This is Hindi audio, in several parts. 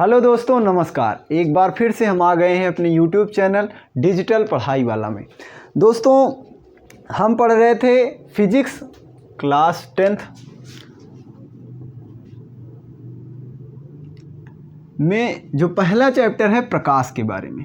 हेलो दोस्तों, नमस्कार। एक बार फिर से हम आ गए हैं अपने यूट्यूब चैनल डिजिटल पढ़ाई वाला में। दोस्तों, हम पढ़ रहे थे फिजिक्स क्लास 10th में जो पहला चैप्टर है प्रकाश के बारे में।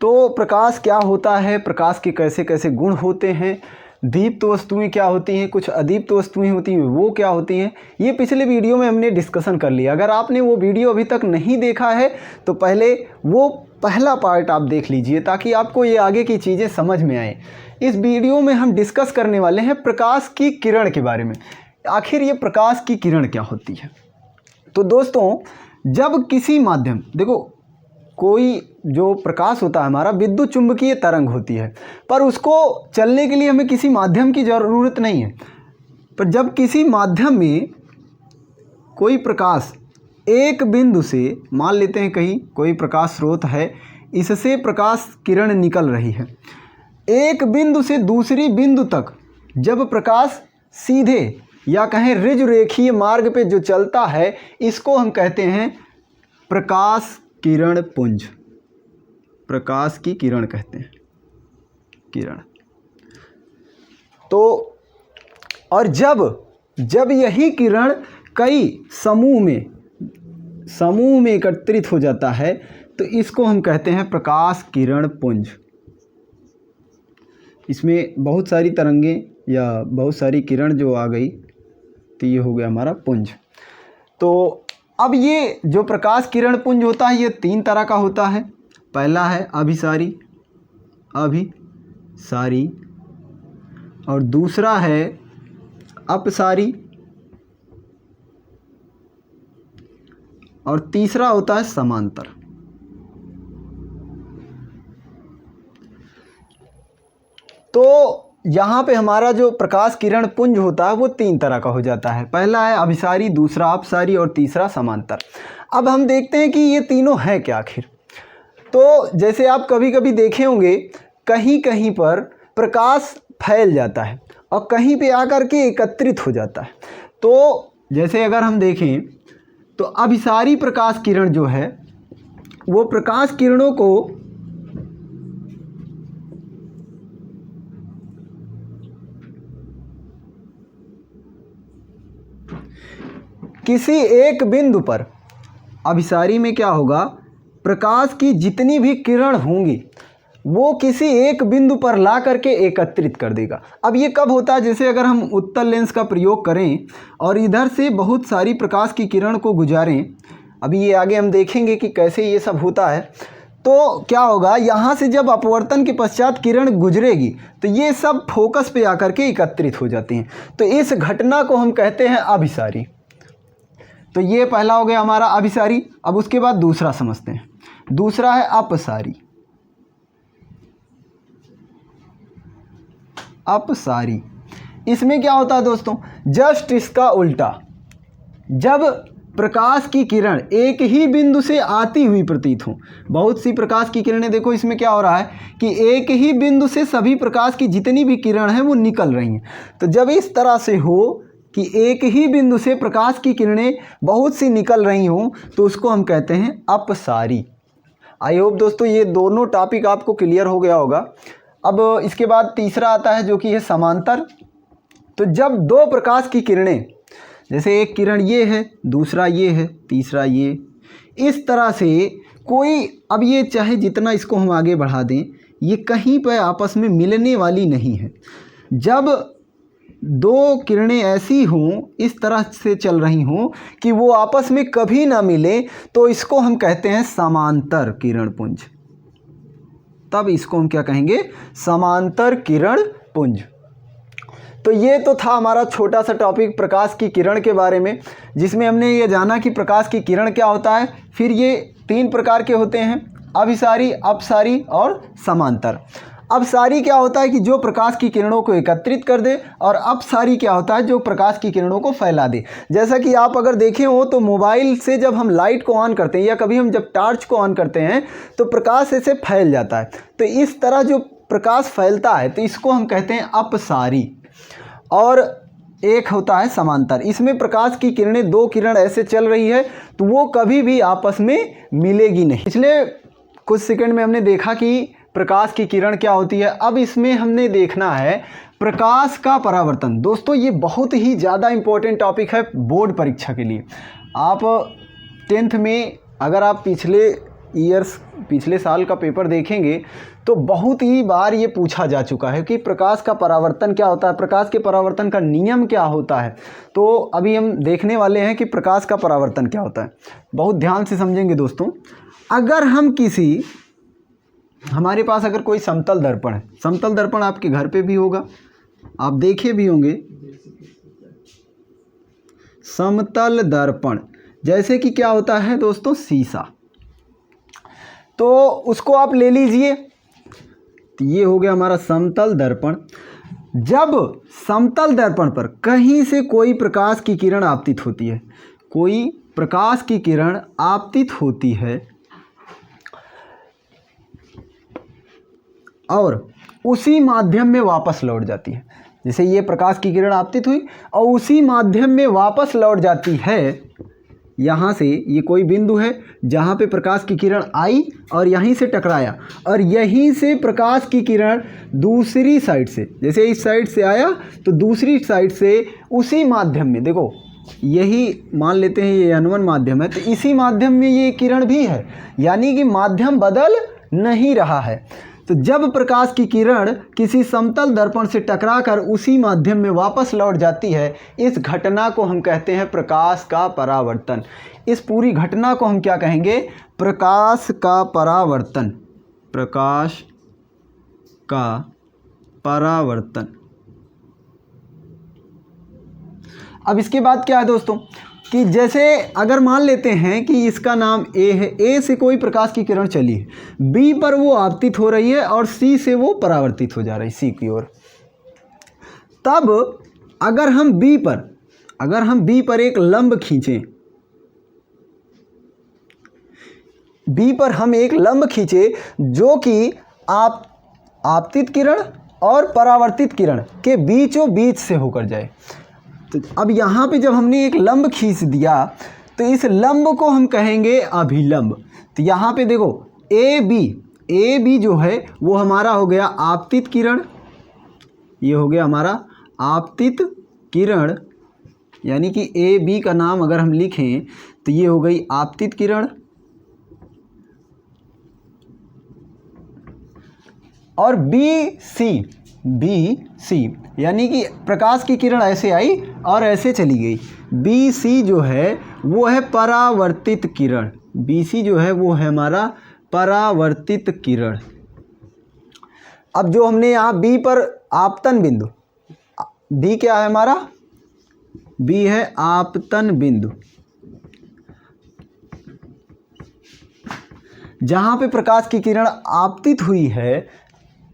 तो प्रकाश क्या होता है, प्रकाश के कैसे कैसे गुण होते हैं, दीप्त वस्तुएं क्या होती हैं, कुछ अदीप्त वस्तुएं होती हैं वो क्या होती हैं, ये पिछले वीडियो में हमने डिस्कशन कर लिया। अगर आपने वो वीडियो अभी तक नहीं देखा है तो पहले वो पहला पार्ट आप देख लीजिए ताकि आपको ये आगे की चीज़ें समझ में आए। इस वीडियो में हम डिस्कस करने वाले हैं प्रकाश की किरण के बारे में। आखिर ये प्रकाश की किरण क्या होती है। तो दोस्तों, जब किसी माध्यम, देखो कोई जो प्रकाश होता है हमारा विद्युत चुंबकीय तरंग होती है, पर उसको चलने के लिए हमें किसी माध्यम की ज़रूरत नहीं है। पर जब किसी माध्यम में कोई प्रकाश एक बिंदु से, मान लेते हैं कहीं कोई प्रकाश स्रोत है, इससे प्रकाश किरण निकल रही है, एक बिंदु से दूसरी बिंदु तक जब प्रकाश सीधे या कहें ऋजु रेखीय मार्ग पे जो चलता है, इसको हम कहते हैं प्रकाश किरण पुंज। प्रकाश की किरण कहते हैं, किरण। तो और जब यही किरण कई समूह में एकत्रित हो जाता है तो इसको हम कहते हैं प्रकाश किरण पुंज। इसमें बहुत सारी तरंगें या बहुत सारी किरण जो आ गई तो ये हो गया हमारा पुंज। तो अब ये जो प्रकाश किरण पुंज होता है ये 3 तरह का होता है। पहला है अभिसारी और दूसरा है अपसारी और तीसरा होता है समांतर। तो यहाँ पे हमारा जो प्रकाश किरण पुंज होता है वो 3 तरह का हो जाता है। पहला है अभिसारी, दूसरा अपसारी और तीसरा समांतर। अब हम देखते हैं कि ये तीनों हैं क्या आखिर। तो जैसे आप कभी कभी देखे होंगे कहीं कहीं पर प्रकाश फैल जाता है और कहीं पे आकर के एकत्रित हो जाता है। तो जैसे अगर हम देखें तो अभिसारी प्रकाश किरण जो है वो प्रकाश किरणों को किसी एक बिंदु पर, अभिसारी में क्या होगा, प्रकाश की जितनी भी किरण होंगी वो किसी एक बिंदु पर ला करके एकत्रित कर देगा। अब ये कब होता है, जैसे अगर हम उत्तल लेंस का प्रयोग करें और इधर से बहुत सारी प्रकाश की किरण को गुजारें, अभी ये आगे हम देखेंगे कि कैसे ये सब होता है। तो क्या होगा, यहाँ से जब अपवर्तन के पश्चात किरण गुजरेगी तो ये सब फोकस पे आकर के एकत्रित हो जाती हैं। तो इस घटना को हम कहते हैं अभिसारी। तो ये पहला हो गया हमारा अभिसारी। अब उसके बाद दूसरा समझते हैं, दूसरा है अपसारी। अपसारी इसमें क्या होता है दोस्तों, जस्ट इसका उल्टा। जब प्रकाश की किरण एक ही बिंदु से आती हुई प्रतीत हो, बहुत सी प्रकाश की किरणें, देखो इसमें क्या हो रहा है कि एक ही बिंदु से सभी प्रकाश की जितनी भी किरण है वो निकल रही हैं। तो जब इस तरह से हो कि एक ही बिंदु से प्रकाश की किरणें बहुत सी निकल रही हों तो उसको हम कहते हैं अपसारी। आई होप दोस्तों ये दोनों टॉपिक आपको क्लियर हो गया होगा। अब इसके बाद तीसरा आता है जो कि है समांतर। तो जब 2 प्रकाश की किरणें, जैसे एक किरण ये है, दूसरा ये है, तीसरा ये, इस तरह से कोई, अब ये चाहे जितना इसको हम आगे बढ़ा दें ये कहीं पर आपस में मिलने वाली नहीं है। जब 2 किरणें ऐसी हों, इस तरह से चल रही हों कि वो आपस में कभी ना मिले, तो इसको हम कहते हैं समांतर किरण पुंज। तब इसको हम क्या कहेंगे, समांतर किरण पुंज। तो ये तो था हमारा छोटा सा टॉपिक प्रकाश की किरण के बारे में, जिसमें हमने ये जाना कि प्रकाश की किरण क्या होता है। फिर ये 3 प्रकार के होते हैं, अभिसारी, अपसारी और समांतर। अपसारी क्या होता है कि जो प्रकाश की किरणों को एकत्रित कर दे, और अपसारी क्या होता है जो प्रकाश की किरणों को फैला दे। जैसा कि आप अगर देखें हो तो मोबाइल से जब हम लाइट को ऑन करते हैं या कभी हम जब टॉर्च को ऑन करते हैं तो प्रकाश ऐसे फैल जाता है। तो इस तरह जो प्रकाश फैलता है तो इसको हम कहते हैं अपसारी। और एक होता है समांतर। इसमें प्रकाश की किरणें, दो किरण ऐसे चल रही है तो वो कभी भी आपस में मिलेगी नहीं। पिछले कुछ सेकंड में हमने देखा कि प्रकाश की किरण क्या होती है। अब इसमें हमने देखना है प्रकाश का परावर्तन। दोस्तों ये बहुत ही ज़्यादा इम्पोर्टेंट टॉपिक है बोर्ड परीक्षा के लिए। आप 10th में अगर आप पिछले साल का पेपर देखेंगे तो बहुत ही बार ये पूछा जा चुका है कि प्रकाश का परावर्तन क्या होता है, प्रकाश के परावर्तन का नियम क्या होता है। तो अभी हम देखने वाले हैं कि प्रकाश का परावर्तन क्या होता है। बहुत ध्यान से समझेंगे दोस्तों। अगर हम हमारे पास अगर कोई समतल दर्पण है, समतल दर्पण आपके घर पे भी होगा, आप देखे भी होंगे समतल दर्पण, जैसे कि क्या होता है दोस्तों, शीशा। तो उसको आप ले लीजिए, तो ये हो गया हमारा समतल दर्पण। जब समतल दर्पण पर कहीं से कोई प्रकाश की किरण आपतित होती है, कोई प्रकाश की किरण आपतित होती है और उसी माध्यम में वापस लौट जाती है, जैसे ये प्रकाश की किरण आपतित हुई और उसी माध्यम में वापस लौट जाती है। यहाँ से ये कोई बिंदु है जहाँ पे प्रकाश की किरण आई और यहीं से टकराया और यहीं से प्रकाश की किरण दूसरी साइड से, जैसे इस साइड से आया तो दूसरी साइड से उसी माध्यम में, देखो यही मान लेते हैं ये N1 माध्यम है, तो इसी माध्यम में ये किरण भी है, यानी कि माध्यम बदल नहीं रहा है। तो जब प्रकाश की किरण किसी समतल दर्पण से टकराकर उसी माध्यम में वापस लौट जाती है, इस घटना को हम कहते हैं प्रकाश का परावर्तन। इस पूरी घटना को हम क्या कहेंगे, प्रकाश का परावर्तन। प्रकाश का परावर्तन। अब इसके बाद क्या है दोस्तों कि जैसे अगर मान लेते हैं कि इसका नाम A है, A से कोई प्रकाश की किरण चली है, B पर वो आपतित हो रही है और C से वो परावर्तित हो जा रही है C की ओर। तब अगर हम B पर एक लंब खींचें, B पर हम एक लंब खींचे जो कि आपतित किरण और परावर्तित किरण के बीचों बीच से होकर जाए। तो अब यहाँ पे जब हमने एक लंब खींच दिया तो इस लंब को हम कहेंगे अभिलंब। तो यहाँ पे देखो ए बी जो है वो हमारा हो गया आपतित किरण, ये हो गया हमारा आपतित किरण, यानी कि ए बी का नाम अगर हम लिखें तो ये हो गई आपतित किरण। और बी सी यानी कि प्रकाश की किरण ऐसे आई और ऐसे चली गई। बी सी जो है वो है परावर्तित किरण, बी सी जो है वो है हमारा परावर्तित किरण। अब जो हमने यहाँ बी पर आपतन बिंदु, बी क्या है हमारा, बी है आपतन बिंदु, जहाँ पे प्रकाश की किरण आपतित हुई है,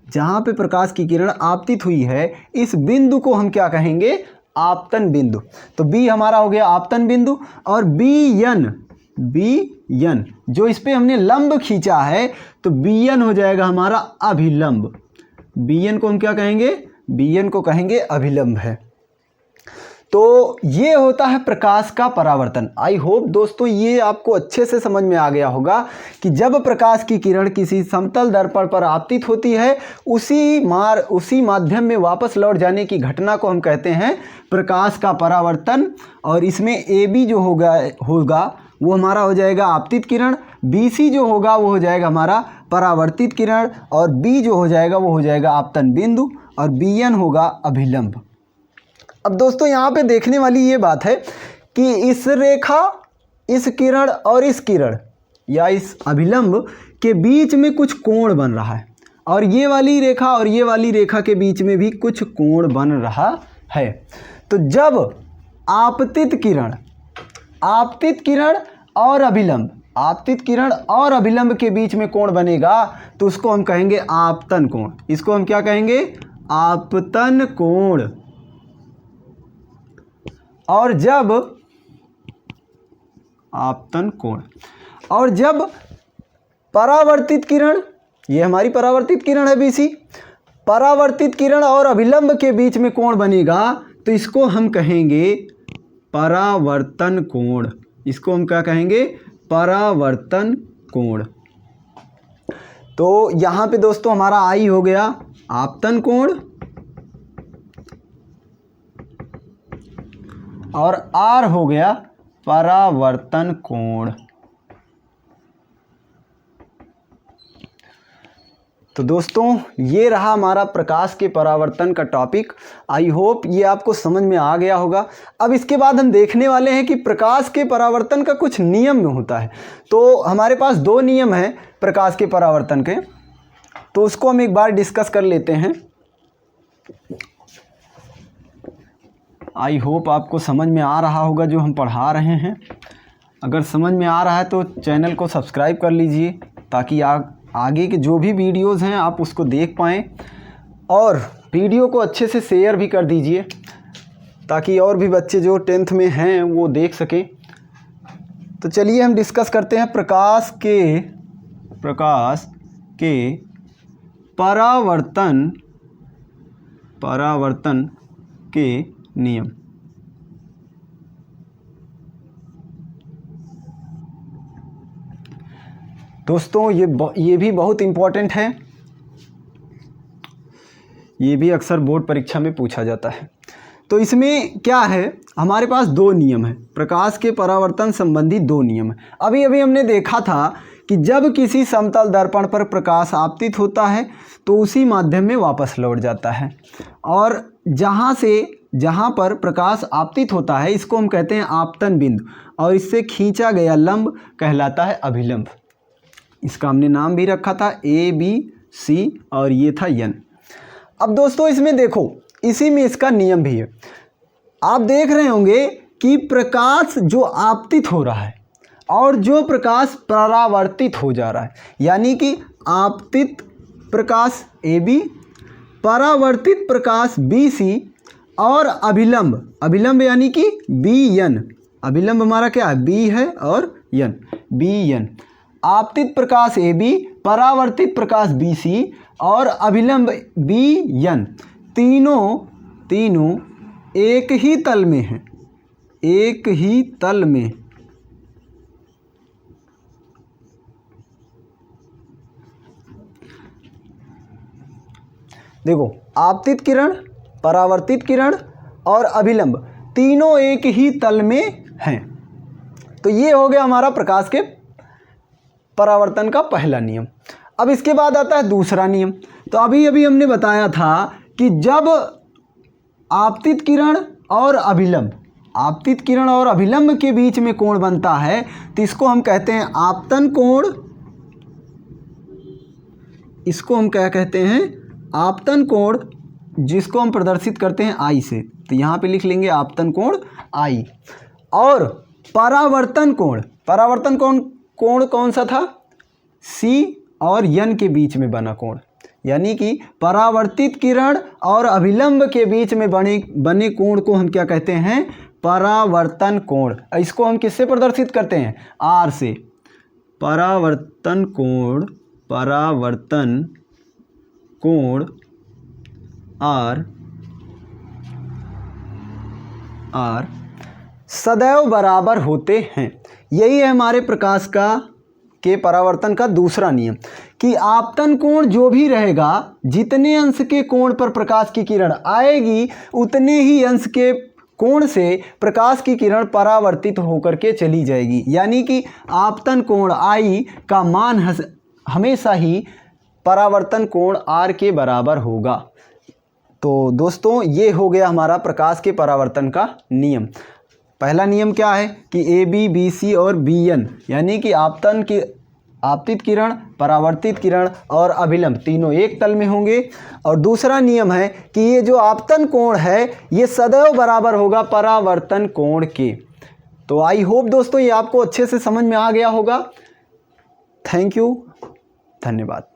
जहाँ पे प्रकाश की किरण आपतित हुई है, इस बिंदु को हम क्या कहेंगे, आपतन बिंदु। तो बी हमारा हो गया आपतन बिंदु। और बी एन जो इस पे हमने लंब खींचा है तो बी एन हो जाएगा हमारा अभिलंब। बी एन को हम क्या कहेंगे, बी एन को कहेंगे अभिलंब है। तो ये होता है प्रकाश का परावर्तन। आई होप दोस्तों ये आपको अच्छे से समझ में आ गया होगा कि जब प्रकाश की किरण किसी समतल दर्पण पर आपतित होती है, उसी माध्यम में वापस लौट जाने की घटना को हम कहते हैं प्रकाश का परावर्तन। और इसमें ए बी जो होगा वो हमारा हो जाएगा आपतित किरण, बी सी जो होगा वो हो जाएगा हमारा परावर्तित किरण, और बी जो हो जाएगा वो हो जाएगा आपतन बिंदु, और बी एन होगा अभिलंब। अब दोस्तों यहाँ पे देखने वाली ये बात है कि इस रेखा, इस किरण और इस किरण या इस अभिलंब के बीच में कुछ कोण बन रहा है, और ये वाली रेखा और ये वाली रेखा के बीच में भी कुछ कोण बन रहा है। तो जब आपतित किरण और अभिलंब के बीच में कोण बनेगा तो उसको हम कहेंगे आपतन कोण। इसको हम क्या कहेंगे, आपतन कोण। और जब आपतन कोण, और जब परावर्तित किरण, ये हमारी परावर्तित किरण है BC, परावर्तित किरण और अभिलंब के बीच में कोण बनेगा तो इसको हम कहेंगे परावर्तन कोण। इसको हम क्या कहेंगे? परावर्तन कोण। तो यहाँ पे दोस्तों हमारा आई हो गया आपतन कोण और आर हो गया परावर्तन कोण। तो दोस्तों ये रहा हमारा प्रकाश के परावर्तन का टॉपिक। आई होप ये आपको समझ में आ गया होगा। अब इसके बाद हम देखने वाले हैं कि प्रकाश के परावर्तन का कुछ नियम होता है। तो हमारे पास 2 नियम हैं प्रकाश के परावर्तन के, तो उसको हम एक बार डिस्कस कर लेते हैं। आई होप आपको समझ में आ रहा होगा जो हम पढ़ा रहे हैं। अगर समझ में आ रहा है तो चैनल को सब्सक्राइब कर लीजिए ताकि आगे के जो भी वीडियोज़ हैं आप उसको देख पाएँ, और वीडियो को अच्छे से शेयर भी कर दीजिए ताकि और भी बच्चे जो 10th में हैं वो देख सकें। तो चलिए हम डिस्कस करते हैं प्रकाश के परावर्तन के नियम। दोस्तों ये भी बहुत इम्पोर्टेंट है, ये भी अक्सर बोर्ड परीक्षा में पूछा जाता है। तो इसमें क्या है, हमारे पास 2 नियम हैं, प्रकाश के परावर्तन संबंधी 2 नियम हैं। अभी अभी हमने देखा था कि जब किसी समतल दर्पण पर प्रकाश आपतित होता है तो उसी माध्यम में वापस लौट जाता है, और जहाँ पर प्रकाश आपतित होता है इसको हम कहते हैं आपतन बिंदु, और इससे खींचा गया लंब कहलाता है अभिलंब। इसका हमने नाम भी रखा था ABC और ये था N। अब दोस्तों इसमें देखो, इसी में इसका नियम भी है। आप देख रहे होंगे कि प्रकाश जो आपतित हो रहा है और जो प्रकाश परावर्तित हो जा रहा है, यानी कि आपतित प्रकाश AB, परावर्तित प्रकाश BC और अभिलंब यानी कि BN। अभिलंब हमारा क्या है? B है और N, BN। आपतित प्रकाश AB, परावर्तित प्रकाश BC और अभिलंब BN, तीनों एक ही तल में हैं, एक ही तल में। देखो, आपतित किरण, परावर्तित किरण और अभिलंब तीनों एक ही तल में हैं। तो ये हो गया हमारा प्रकाश के परावर्तन का पहला नियम। अब इसके बाद आता है दूसरा नियम। तो अभी अभी हमने बताया था कि जब आपतित किरण और अभिलंब के बीच में कोण बनता है तो इसको हम कहते हैं आपतन कोण। इसको हम क्या कहते हैं? आपतन कोण, जिसको हम प्रदर्शित करते हैं I से। तो यहाँ पे लिख लेंगे आपतन कोण I। और परावर्तन कोण कौन सा था? C और N के बीच में बना कोण, यानी कि परावर्तित किरण और अभिलंब के बीच में बने कोण को हम क्या कहते हैं? परावर्तन कोण। इसको हम किससे प्रदर्शित करते हैं? R से। परावर्तन कोण R सदैव बराबर होते हैं। यही है हमारे प्रकाश के परावर्तन का दूसरा नियम, कि आपतन कोण जो भी रहेगा, जितने अंश के कोण पर प्रकाश की किरण आएगी उतने ही अंश के कोण से प्रकाश की किरण परावर्तित होकर के चली जाएगी, यानी कि आपतन कोण I का मान हमेशा ही परावर्तन कोण R के बराबर होगा। तो दोस्तों ये हो गया हमारा प्रकाश के परावर्तन का नियम। पहला नियम क्या है कि AB, BC और BN, यानी कि आपतित किरण, परावर्तित किरण और अभिलंब तीनों एक तल में होंगे। और दूसरा नियम है कि ये जो आपतन कोण है ये सदैव बराबर होगा परावर्तन कोण के। तो आई होप दोस्तों ये आपको अच्छे से समझ में आ गया होगा। थैंक यू, धन्यवाद।